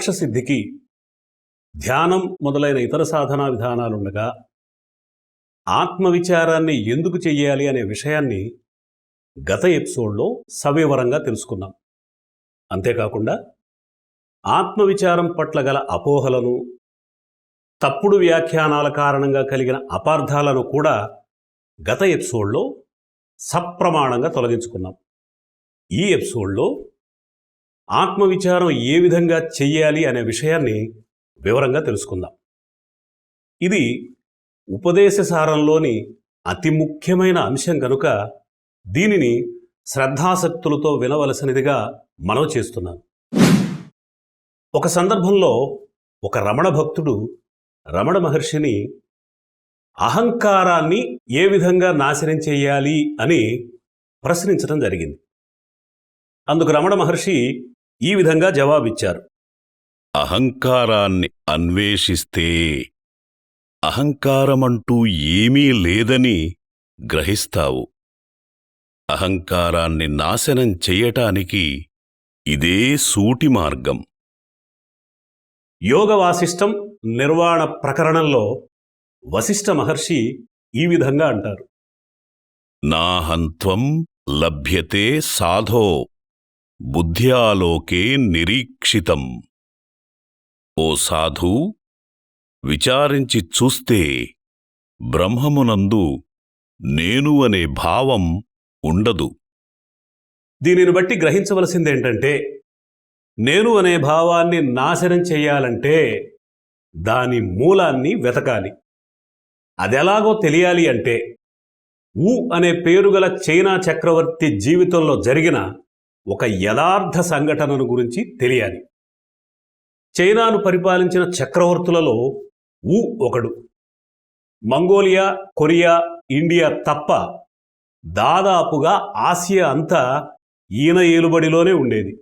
మోక్షసిద్ధికి ధ్యానం మొదలైన ఇతర సాధనా విధానాలుండగా ఆత్మవిచారాన్ని ఎందుకు చెయ్యాలి అనే విషయాన్ని గత ఎపిసోడ్లో సవివరంగా తెలుసుకున్నాం. అంతేకాకుండా ఆత్మవిచారం పట్ల గల అపోహలను, తప్పుడు వ్యాఖ్యానాల కారణంగా కలిగిన అపార్థాలను కూడా గత ఎపిసోడ్లో సప్రమాణంగా తొలగించుకున్నాం. ఈ ఎపిసోడ్లో ఆత్మవిచారం ఏ విధంగా చెయ్యాలి అనే విషయాన్ని వివరంగా తెలుసుకుందాం. ఇది ఉపదేశసారంలోని అతి ముఖ్యమైన అంశం కనుక దీనిని శ్రద్ధాసక్తులతో వినవలసినదిగా మనవి చేస్తున్నాను. ఒక సందర్భంలో ఒక రమణ భక్తుడు రమణ మహర్షిని అహంకారాన్ని ఏ విధంగా నాశనం చేయాలి అని ప్రశ్నించడం జరిగింది. అందుకు రమణ మహర్షి ఈ విధంగా జవాబిచ్చారు. అహంకారాన్ని అన్వేషిస్తే అహంకారమంటూ ఏమీ లేదని గ్రహిస్తావు. అహంకారాన్ని నాశనం చెయ్యటానికి ఇదే సూటి మార్గం. యోగ వాసిష్టం నిర్వాణ ప్రకరణంలో వశిష్ఠ మహర్షి ఈ విధంగా అంటారు. నాహంత్వం లభ్యతే సాధో బుద్ధ్యాలోకే నిరీక్షితం. ఓ సాధూ, విచారించి చూస్తే బ్రహ్మమునందు నేను అనే భావం ఉండదు. దీనిని బట్టి గ్రహించవలసిందేంటంటే, నేను అనే భావాన్ని నాశనం చెయ్యాలంటే దాని మూలాన్ని వెతకాలి. అదెలాగో తెలియాలి అంటే వు అనే పేరుగల చైనా చక్రవర్తి జీవితంలో జరిగిన ఒక యథార్థ సంఘటనను గురించి తెలియాలి. చైనాను పరిపాలించిన చక్రవర్తులలో వు ఒకడు. మంగోలియా, కొరియా, ఇండియా తప్ప దాదాపుగా ఆసియా అంతా ఈయన ఏలుబడిలోనే ఉండేది.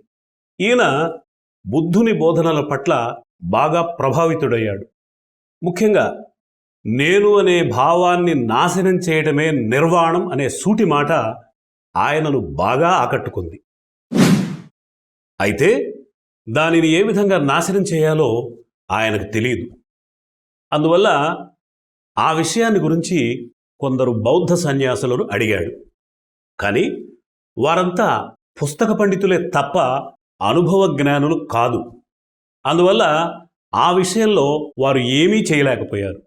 ఈయన బుద్ధుని బోధనల పట్ల బాగా ప్రభావితుడయ్యాడు. ముఖ్యంగా నేను అనే భావాన్ని నాశనం చేయడమే నిర్వాణం అనే సూటి మాట ఆయనను బాగా ఆకట్టుకుంది. అయితే దానిని ఏ విధంగా నాశనం చేయాలో ఆయనకు తెలియదు. అందువల్ల ఆ విషయాన్ని గురించి కొందరు బౌద్ధ సన్యాసులను అడిగాడు. కానీ వారంతా పుస్తక పండితులే తప్ప అనుభవ జ్ఞానులు కాదు. అందువల్ల ఆ విషయంలో వారు ఏమీ చేయలేకపోయారు.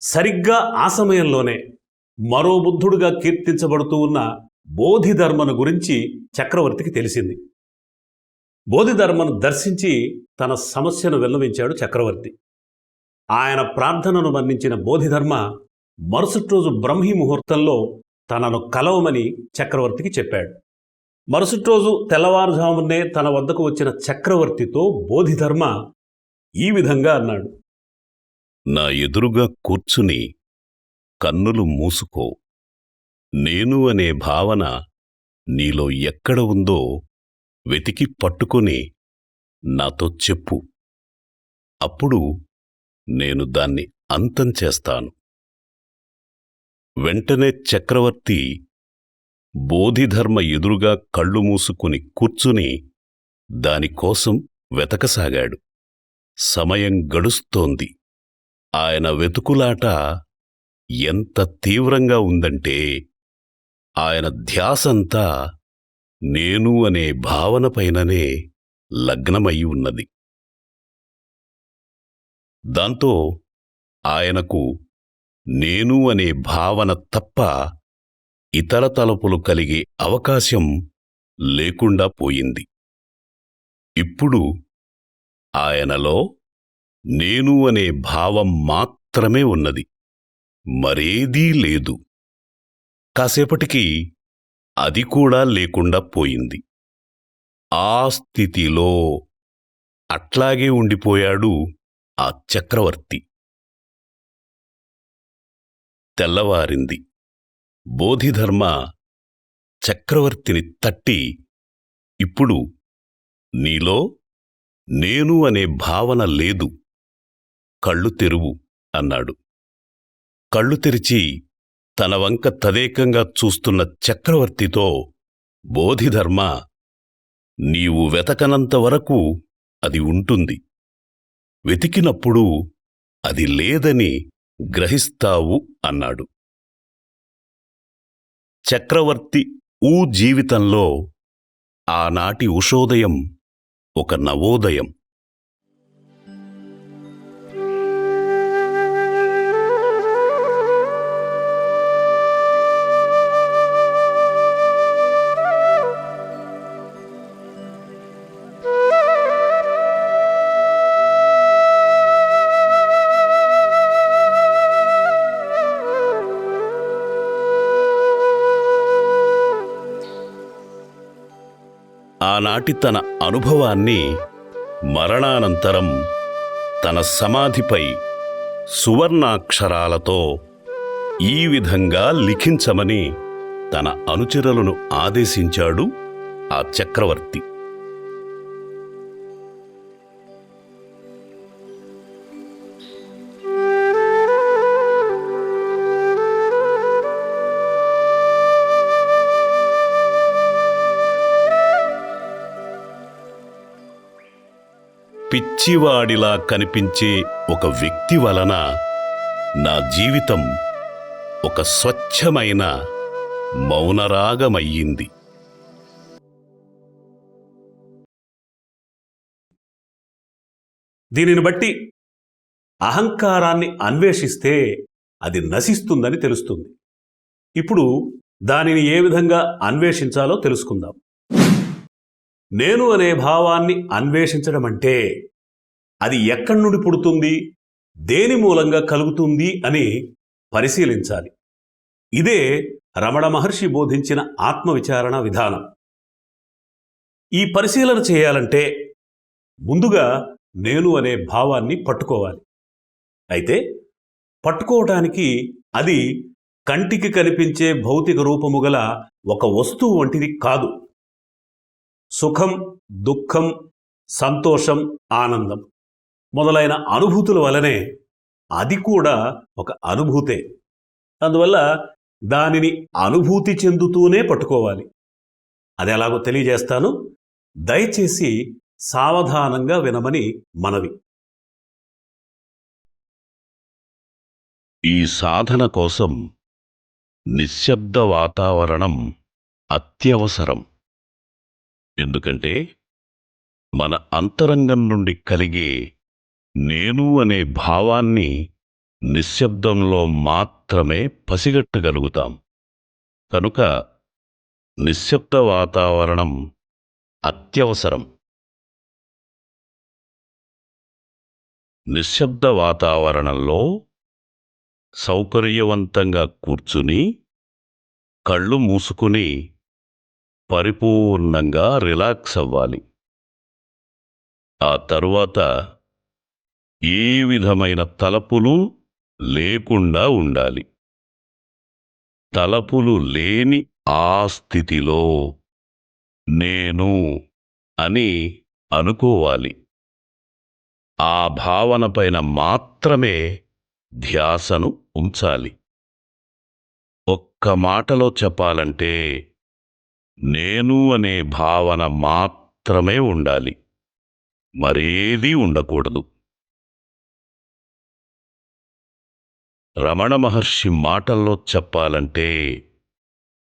సరిగ్గా ఆ సమయంలోనే మరో బుద్ధుడుగా కీర్తించబడుతూ ఉన్న బోధిధర్మను గురించి చక్రవర్తికి తెలిసింది. బోధిధర్మను దర్శించి తన సమస్యను విన్నవించాడు చక్రవర్తి. ఆయన ప్రార్థనను మన్నించిన బోధిధర్మ మరుసటి రోజు బ్రహ్మీ ముహూర్తంలో తనను కలవమని చక్రవర్తికి చెప్పాడు. మరుసటి రోజు తెల్లవారుజామునే తన వద్దకు వచ్చిన చక్రవర్తితో బోధిధర్మ ఈ విధంగా అన్నాడు. నా ఎదురుగా కూర్చుని కన్నులు మూసుకో. నేను అనే భావన నీలో ఎక్కడ ఉందో వెతికి పట్టుకొని నాతో చెప్పు. అప్పుడు నేను దాన్ని అంతం చేస్తాను. వెంటనే చక్రవర్తి బోధిధర్మ ఎదురుగా కళ్ళు మూసుకుని కూర్చుని దానికోసం వెతకసాగాడు. సమయం గడుస్తోంది. ఆయన వెతుకులాట ఎంత తీవ్రంగా ఉందంటే ఆయన ధ్యాసంతా నేను అనే భావనపైననే లగ్నమయి ఉన్నది. దాంతో ఆయనకు నేను అనే భావన తప్ప ఇతర తలపులు కలిగే అవకాశం లేకుండా పోయింది. ఇప్పుడు ఆయనలో నేను అనే భావం మాత్రమే ఉన్నది, మరేదీ లేదు. కాసేపటికి అది కూడా లేకుండా పోయింది. ఆ స్థితిలో అట్లాగే ఉండిపోయాడు ఆ చక్రవర్తి. తెల్లవారింది. బోధిధర్మ చక్రవర్తిని తట్టి, ఇప్పుడు నీలో నేను అనే భావన లేదు, కళ్ళు తెరువు అన్నాడు. కళ్ళు తెరిచి తన వంక తదేకంగా చూస్తున్న చక్రవర్తితో బోధిధర్మ, నీవు వెతకనంతవరకు అది ఉంటుంది. వెతికినప్పుడు అది లేదని గ్రహిస్తావు అన్నాడు. చక్రవర్తి జీవితంలో ఆనాటి ఉషోదయం ఒక నవోదయం. ఆనాటి తన అనుభవాన్ని మరణానంతరం తన సమాధిపై సువర్ణాక్షరాలతో ఈ విధంగా లిఖించమని తన అనుచరులను ఆదేశించాడు ఆ చక్రవర్తి. పిచ్చివాడిలా కనిపించే ఒక వ్యక్తి వలన నా జీవితం ఒక స్వచ్ఛమైన మౌనరాగమయ్యింది. దీనిని బట్టి అహంకారాన్ని అన్వేషిస్తే అది నశిస్తుందని తెలుస్తుంది. ఇప్పుడు దానిని ఏ విధంగా అన్వేషించాలో తెలుసుకుందాం. నేను అనే భావాన్ని అన్వేషించడం అంటే అది ఎక్కడి నుండి పుడుతుంది, దేని మూలంగా కలుగుతుంది అని పరిశీలించాలి. ఇదే రమణ మహర్షి బోధించిన ఆత్మవిచారణ విధానం. ఈ పరిశీలన చేయాలంటే ముందుగా నేను అనే భావాన్ని పట్టుకోవాలి. అయితే పట్టుకోవటానికి అది కంటికి కనిపించే భౌతిక రూపము గల ఒక వస్తువు వంటిది కాదు. సుఖం, దుఃఖం, సంతోషం, ఆనందం మొదలైన అనుభూతుల వలనే అది కూడా ఒక అనుభూతే. అందువల్ల దానిని అనుభూతి చెందుతూనే పట్టుకోవాలి. అది ఎలాగో తెలియజేస్తాను, దయచేసి సావధానంగా వినమని మనవి. ఈ సాధన కోసం నిశ్శబ్ద వాతావరణం అత్యవసరం. ఎందుకంటే మన అంతరంగం నుండి కలిగే నేను అనే భావాన్ని నిశ్శబ్దంలో మాత్రమే పసిగట్టగలుగుతాం. కనుక నిశ్శబ్ద వాతావరణం అత్యవసరం. నిశ్శబ్ద వాతావరణంలో సౌకర్యవంతంగా కూర్చుని కళ్ళు మూసుకుని పరిపూర్ణంగా రిలాక్స్ అవ్వాలి. ఆ తరువాత ఏ విధమైన తలపులు లేకుండా ఉండాలి. తలపులు లేని ఆ స్థితిలో నేను అని అనుకోవాలి. ఆ భావనపైన మాత్రమే ధ్యాసను ఉంచాలి. ఒక్క మాటలో చెప్పాలంటే నేను అనే భావన మాత్రమే ఉండాలి, మరేదీ ఉండకూడదు. రమణ మహర్షి మాటల్లో చెప్పాలంటే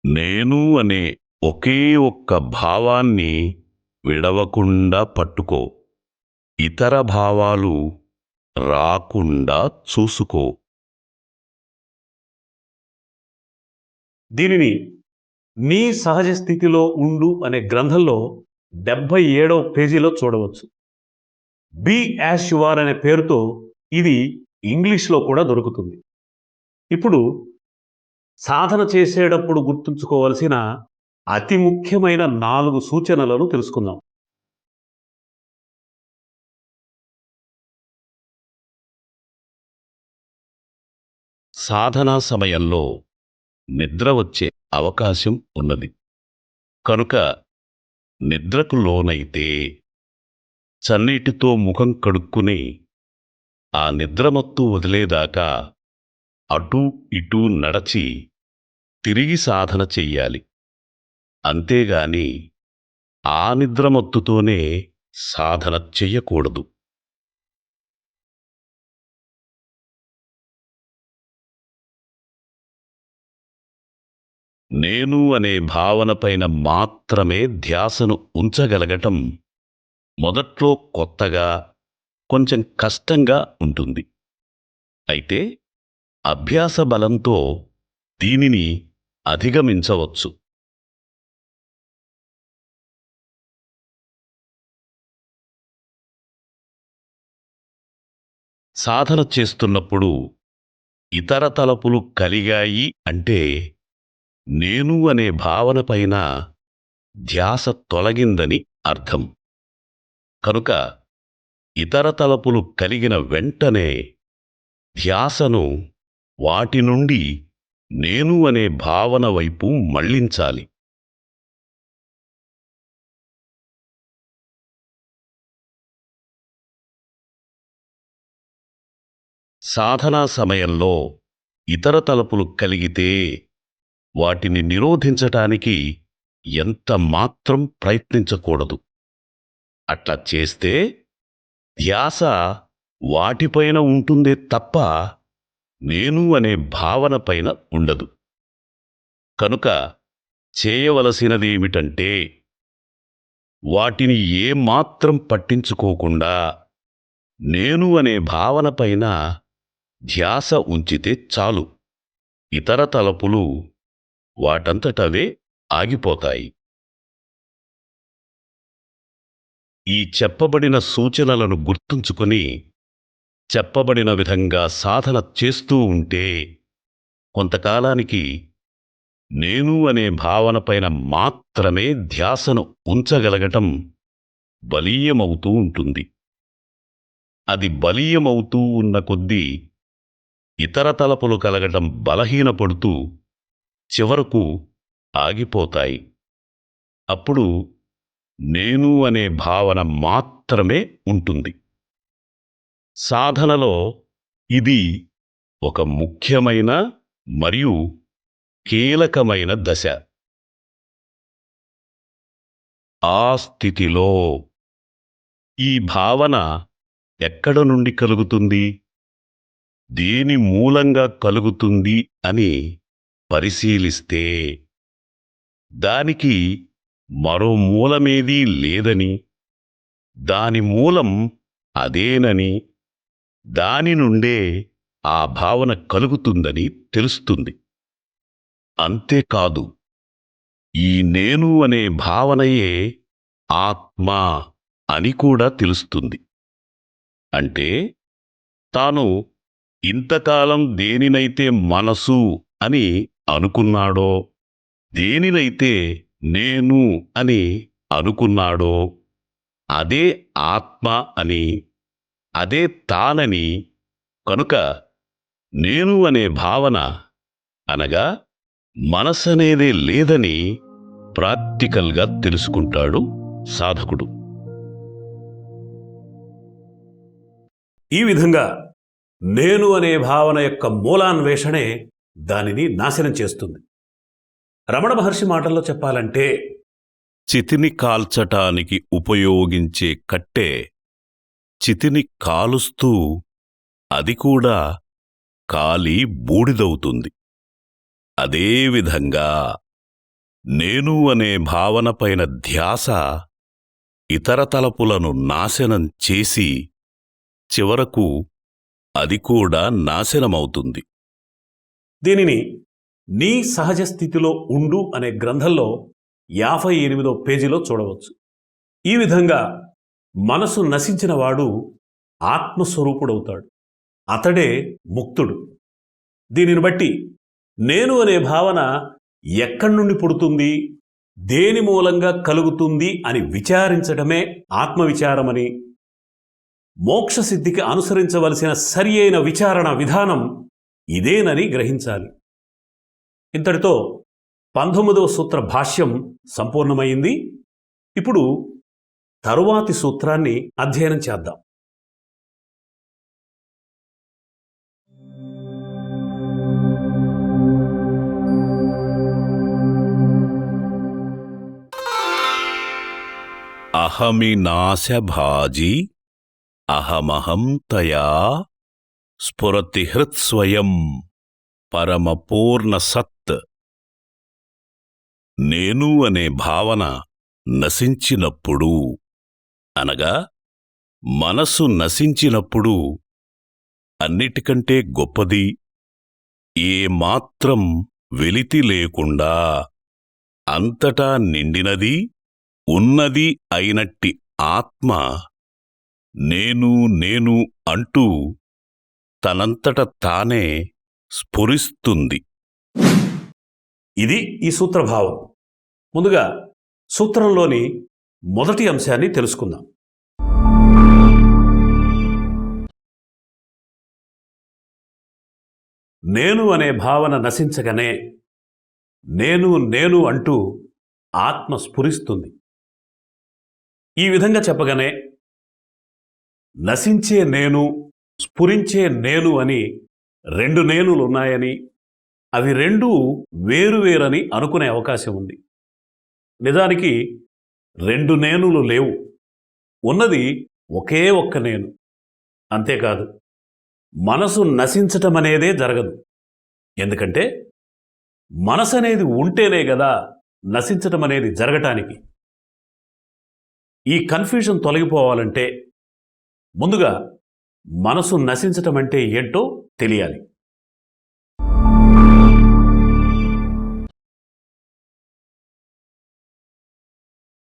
నేను అనే ఒకే ఒక్క భావాన్ని విడవకుండా పట్టుకో, ఇతర భావాలు రాకుండా చూసుకో. దీనిని నీ సహజ స్థితిలో ఉండు అనే గ్రంథంలో 77వ పేజీలో చూడవచ్చు. బీ యాజ్ యు ఆర్ అనే పేరుతో ఇది ఇంగ్లీష్లో కూడా దొరుకుతుంది. ఇప్పుడు సాధన చేసేటప్పుడు గుర్తుంచుకోవలసిన అతి ముఖ్యమైన 4 సూచనలను తెలుసుకుందాం. సాధనా సమయంలో నిద్ర వచ్చే అవకాశం ఉన్నది. కనుక నిద్రకు లోనైతే చన్నీటితో ముఖం కడుక్కుని ఆ నిద్రమత్తు వదిలేదాకా అటూ ఇటూ నడచి తిరిగి సాధన చెయ్యాలి. అంతేగాని ఆ నిద్రమత్తుతోనే సాధన చెయ్యకూడదు. నేను అనే భావనపైన మాత్రమే ధ్యాసను ఉంచగలగటం మొదట్లో కొత్తగా, కొంచెం కష్టంగా ఉంటుంది. అయితే అభ్యాస బలంతో దీనిని అధిగమించవచ్చు. సాధన చేస్తున్నప్పుడు ఇతర తలపులు కలిగాయి అంటే నేను అనే భావనపైన ధ్యాస తొలగిందని అర్థం. కనుక ఇతర తలపులు కలిగిన వెంటనే ధ్యాసను వాటి నుండి నేను అనే భావన వైపు మళ్ళించాలి. సాధనా సమయంలో ఇతర తలపులు కలిగితే వాటిని నిరోధించటానికి ఎంత మాత్రం ప్రయత్నించకూడదు. అట్లా చేస్తే ధ్యాస వాటిపైన ఉంటుందే తప్ప నేను అనే భావనపైన ఉండదు. కనుక చేయవలసినదేమిటంటే వాటిని ఏమాత్రం పట్టించుకోకుండా నేను అనే భావనపైన ధ్యాస ఉంచితే చాలు. ఇతర తలపులు వాటంతటవే ఆగిపోతాయి. ఈ చెప్పబడిన సూచనలను గుర్తుంచుకొని చెప్పబడిన విధంగా సాధన చేస్తూ ఉంటే కొంతకాలానికి నేను అనే భావనపైన మాత్రమే ధ్యాసను ఉంచగలగటం బలీయమవుతూ ఉంటుంది. అది బలీయమవుతూ ఉన్న కొద్దీ ఇతర తలపులు కలగటం బలహీనపడుతూ చివరకు ఆగిపోతాయి. అప్పుడు నేను అనే భావన మాత్రమే ఉంటుంది. సాధనలో ఇది ఒక ముఖ్యమైన మరియు కీలకమైన దశ. ఆ స్థితిలో ఈ భావన ఎక్కడ నుండి కలుగుతుంది, దేని మూలంగా కలుగుతుంది అని పరిశీలిస్తే దానికి మరో మూలమేదీ లేదని, దాని మూలం అదేనని, దాని నుండే ఆ భావన కలుగుతుందని తెలుస్తుంది. అంతేకాదు, ఈ నేను అనే భావనయే ఆత్మ అని కూడా తెలుస్తుంది. అంటే తాను ఇంతకాలం దేనినైతే మనసు అని అనుకున్నాడో, దేనినైతే నేను అని అనుకున్నాడో అదే ఆత్మ అని, అదే తానని, కనుక నేను అనే భావన అనగా మనసనేదే లేదని ప్రాక్టికల్గా తెలుసుకుంటాడు సాధకుడు. ఈ విధంగా నేను అనే భావన యొక్క మూలాన్వేషణే దానిని నాశనం చేస్తుంది. రమణ మహర్షి మాటల్లో చెప్పాలంటే చితిని కాల్చటానికి ఉపయోగించే కట్టె చితిని కాలుస్తూ అది కూడా కాలి బూడిదవుతుంది. అదేవిధంగా నేను అనే భావనపైన ధ్యాస ఇతర తలపులను నాశనం చేసి చివరకు అది కూడా నాశనమవుతుంది. దీనిని నీ సహజ స్థితిలో ఉండు అనే గ్రంథంలో 58వ పేజీలో చూడవచ్చు. ఈ విధంగా మనసు నశించిన వాడు ఆత్మస్వరూపుడవుతాడు. అతడే ముక్తుడు. దీనిని బట్టి నేను అనే భావన ఎక్కడి నుండి పుడుతుంది, దేని మూలంగా కలుగుతుంది అని విచారించడమే ఆత్మవిచారమని, మోక్షసిద్ధికి అనుసరించవలసిన సరి అయిన విచారణ విధానం ఇదేనని గ్రహించాలి. ఇంతటితో 19వ సూత్ర భాష్యం సంపూర్ణమైంది. ఇప్పుడు తరువాతి సూత్రాన్ని అధ్యయనం చేద్దాం. అహమి నాశభాజీ అహమహం తయా స్ఫురతి హృత్స్వయం పరమపూర్ణ సత్. నేను అనే భావన నశించినప్పుడు, అనగా మనసు నశించినప్పుడు, అన్నిటికంటే గొప్పది, ఏమాత్రం వెలితి లేకుండా అంతటా నిండినది, ఉన్నది అయినట్టి ఆత్మ నేను నేను అంటూ తనంతట తానే స్ఫురిస్తుంది. ఇది ఈ సూత్రభావం. ముందుగా సూత్రంలోని మొదటి అంశాన్ని తెలుసుకుందాం. నేను అనే భావన నశించగానే నేను నేను అంటూ ఆత్మ స్ఫురిస్తుంది. ఈ విధంగా చెప్పగానే నశించే నేను, స్ఫురించే నేను అని రెండు నేనులున్నాయని, అవి రెండూ వేరువేరని అనుకునే అవకాశం ఉంది. నిజానికి రెండు నేనులు లేవు, ఉన్నది ఒకే ఒక్క నేను. అంతేకాదు, మనసు నశించటం అనేదే జరగదు. ఎందుకంటే మనసు అనేది ఉంటేనే కదా నశించటం అనేది జరగటానికి. ఈ కన్ఫ్యూజన్ తొలగిపోవాలంటే ముందుగా మనసు నశించటం అంటే ఏంటో తెలియాలి.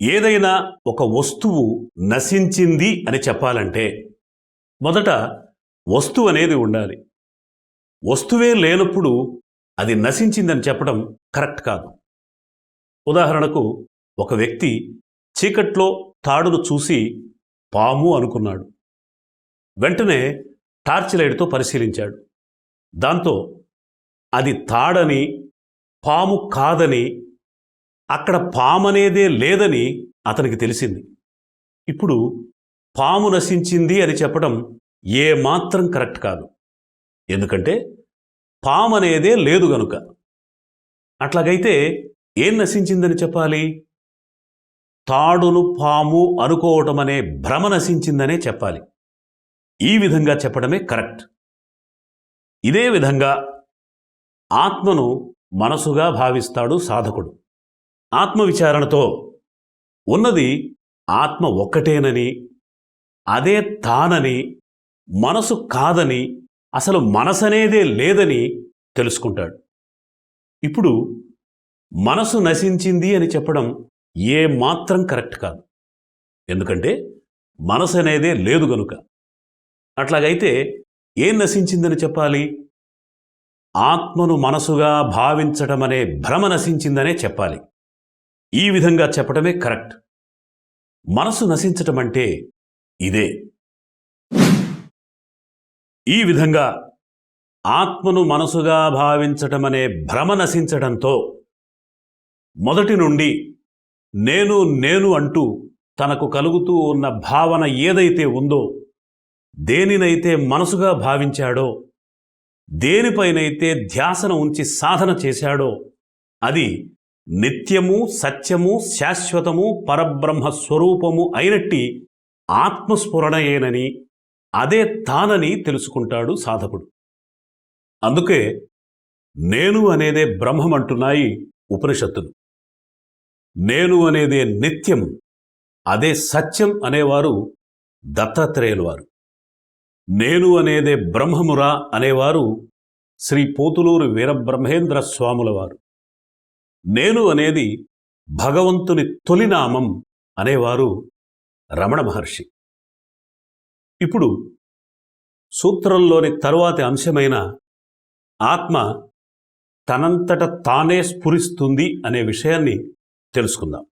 ఏదైనా ఒక వస్తువు నశించింది అని చెప్పాలంటే మొదట వస్తువు అనేది ఉండాలి. వస్తువే లేనప్పుడు అది నశించిందని చెప్పడం కరెక్ట్ కాదు. ఉదాహరణకు, ఒక వ్యక్తి చీకట్లో తాడును చూసి పాము అనుకున్నాడు. వెంటనే టార్చ్ లైట్తో పరిశీలించాడు. దాంతో అది తాడని, పాము కాదని, అక్కడ పామనేదే లేదని అతనికి తెలిసింది. ఇప్పుడు పాము నశించింది అని చెప్పడం ఏమాత్రం కరెక్ట్ కాదు. ఎందుకంటే పామనేదే లేదు గనుక. అట్లాగైతే ఏం నశించిందని చెప్పాలి? తాడును పాము అనుకోవటం అనే భ్రమ నశించిందనే చెప్పాలి. ఈ విధంగా చెప్పడమే కరెక్ట్. ఇదే విధంగా ఆత్మను మనసుగా భావిస్తాడు సాధకుడు. ఆత్మవిచారణతో ఉన్నది ఆత్మ ఒక్కటేనని, అదే తానని, మనసు కాదని, అసలు మనసనేదే లేదని తెలుసుకుంటాడు. ఇప్పుడు మనసు నశించింది అని చెప్పడం ఏమాత్రం కరెక్ట్ కాదు. ఎందుకంటే మనసు అనేదే లేదు గనుక. అట్లాగైతే ఏం నశించిందని చెప్పాలి? ఆత్మను మనసుగా భావించటం అనే భ్రమ నశించిందనే చెప్పాలి. ఈ విధంగా చెప్పడమే కరెక్ట్. మనసు నశించటం అంటే ఇదే. ఈ విధంగా ఆత్మను మనసుగా భావించటం అనే భ్రమ నశించడంతో మొదటి నుండి నేను నేను అంటూ తనకు కలుగుతూ ఉన్న భావన ఏదైతే ఉందో, దేనినైతే మనసుగా భావించాడో, దేనిపైనైతే ధ్యాసను ఉంచి సాధన చేశాడో, అది నిత్యము, సత్యము, శాశ్వతము, పరబ్రహ్మ స్వరూపము అయినట్టి ఆత్మస్ఫురణయేనని, అదే తానని తెలుసుకుంటాడు సాధకుడు. అందుకే నేను అనేదే బ్రహ్మమంటున్నాయి ఉపనిషత్తులు. నేను అనేదే నిత్యం, అదే సత్యం అనేవారు దత్తాత్రేయులు వారు. నేను అనేదే బ్రహ్మమురా అనేవారు శ్రీ పోతులూరు వీరబ్రహ్మేంద్ర స్వాముల వారు. నేను అనేది భగవంతుని తొలినామం అనేవారు రమణ మహర్షి. ఇప్పుడు సూత్రంలోని తరువాతి అంశమైన ఆత్మ తనంతట తానే స్ఫురిస్తుంది అనే విషయాన్ని తెలుసుకుందాం.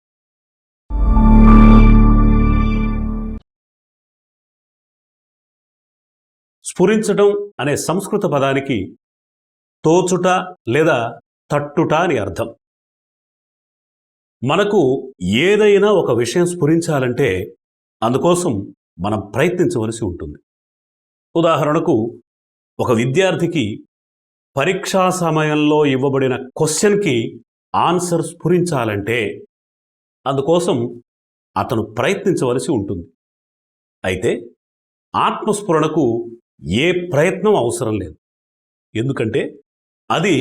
స్ఫురించడం అనే సంస్కృత పదానికి తోచుట లేదా తట్టుట అని అర్థం. మనకు ఏదైనా ఒక విషయం స్ఫురించాలంటే అందుకోసం మనం ప్రయత్నించవలసి ఉంటుంది. ఉదాహరణకు, ఒక విద్యార్థికి పరీక్షా సమయంలో ఇవ్వబడిన క్వశ్చన్కి ఆన్సర్ స్ఫురించాలంటే అందుకోసం అతను ప్రయత్నించవలసి ఉంటుంది. అయితే ఆత్మస్ఫురణకు ఏ ప్రయత్నం అవసరం లేదు. ఎందుకంటే అది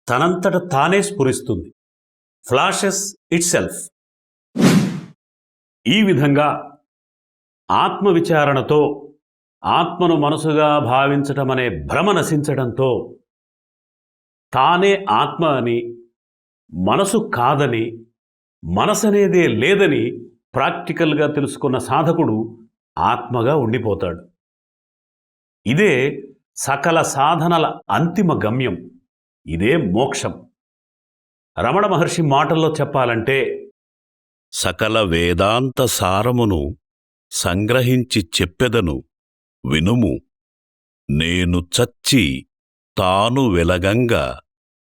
తనంతట తానే స్ఫురిస్తుంది. Flashes it self. ఈ విధంగా ఆత్మవిచారణతో ఆత్మను మనసుగా భావించటమనే భ్రమ నశించడంతో తానే ఆత్మ అని, మనసు కాదని, మనసనేదే లేదని ప్రాక్టికల్గా తెలుసుకున్న సాధకుడు ఆత్మగా ఉండిపోతాడు. ఇదే సకల సాధనల అంతిమ గమ్యం. ఇదే మోక్షం. రమణ మహర్షి మాటల్లో చెప్పాలంటే, సకల వేదాంత సారమును సంగ్రహించి చెప్పెదను వినుము. నేను చచ్చి తాను వెలగంగా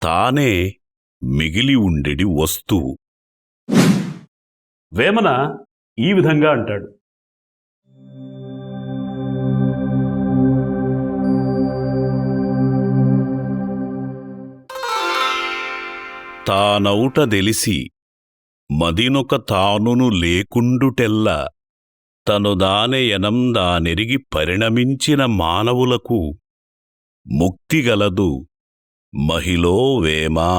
తానే మిగిలి ఉండెడి వస్తువు. వేమన ఈ విధంగా అంటాడు. తానౌట దెలిసి మదినొక తానును లేకుండుటెల్ల తను దానెరిగి పరిణమించిన మానవులకు ముక్తిగలదు మహిలో వేమా.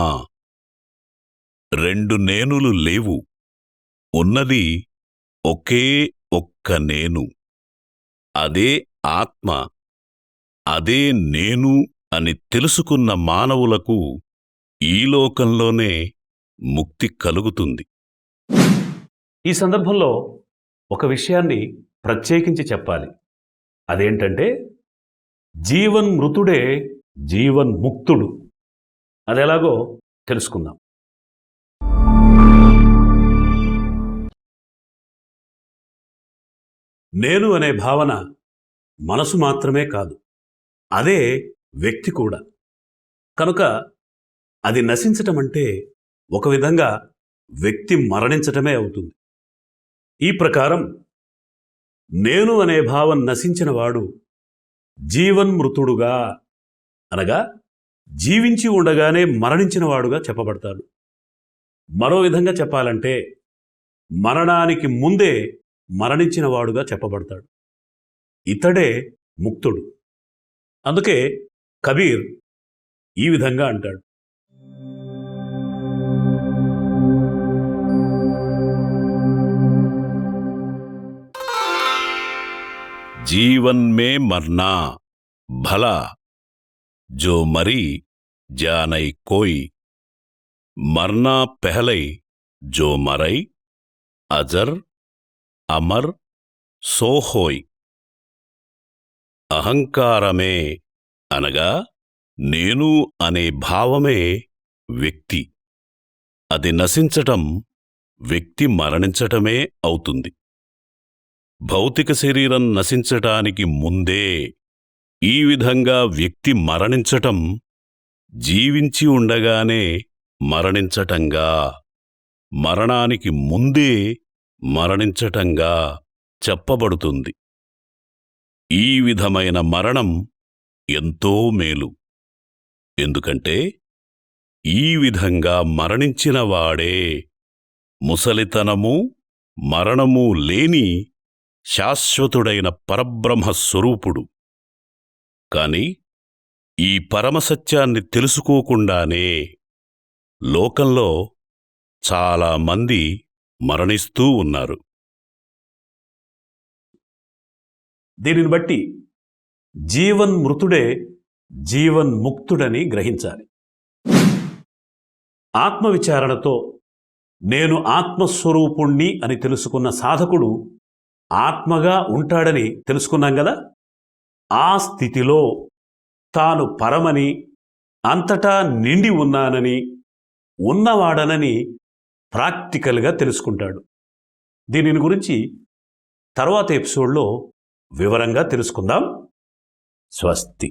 రెండు నేనులు లేవు, ఉన్నది ఒకే ఒక్క నేను. అదే ఆత్మ, అదే నేను అని తెలుసుకున్న మానవులకు ఈ లోకంలోనే ముక్తి కలుగుతుంది. ఈ సందర్భంలో ఒక విషయాన్ని ప్రత్యేకించి చెప్పాలి. అదేంటంటే, జీవన్మృతుడే జీవన్ముక్తుడు. అదెలాగో తెలుసుకుందాం. నేను అనే భావన మనసు మాత్రమే కాదు, అదే వ్యక్తి కూడా. కనుక అది నశించటం అంటే ఒక విధంగా వ్యక్తి మరణించటమే అవుతుంది. ఈ ప్రకారం నేను అనే భావం నశించినవాడు జీవన్మృతుడుగా, అనగా జీవించి ఉండగానే మరణించినవాడుగా చెప్పబడతాడు. మరో విధంగా చెప్పాలంటే మరణానికి ముందే మరణించినవాడుగా చెప్పబడతాడు. ఇతడే ముక్తుడు. అందుకే కబీర్ ఈ విధంగా అంటాడు. जीवन में मरना भला जो मरी जानई कोई, मरना पहले जो मरई अजर अमर సో హోయ్. అహంకారమే అనగా నేను అనే భావమే వ్యక్తి. అది నశించటం వ్యక్తి మరణించటమే అవుతుంది. భౌతిక శరీరం నశించటానికి ముందే ఈ విధంగా వ్యక్తి మరణించటం జీవించి ఉండగానే మరణించటంగా, మరణానికి ముందే మరణించటంగా చెప్పబడుతుంది. ఈ విధమైన మరణం ఎంతో మేలు. ఎందుకంటే ఈ విధంగా మరణించినవాడే ముసలితనము మరణము లేని శాశ్వతుడైన పరబ్రహ్మస్వరూపుడు. కాని ఈ పరమసత్యాన్ని తెలుసుకోకుండానే లోకంలో చాలామంది మరణిస్తూ ఉన్నారు. దీనిని బట్టి జీవన్మృతుడే జీవన్ముక్తుడని గ్రహించాలి. ఆత్మవిచారణతో నేను ఆత్మస్వరూపుణ్ణి అని తెలుసుకున్న సాధకుడు ఆత్మగా ఉంటాడని తెలుసుకున్నాం కదా. ఆ స్థితిలో తాను పరమని, అంతటా నిండి ఉన్నానని, ఉన్నవాడనని ప్రాక్టికల్గా తెలుసుకుంటాడు. దీనిని గురించి తర్వాత ఎపిసోడ్లో వివరంగా తెలుసుకుందాం. స్వస్తి.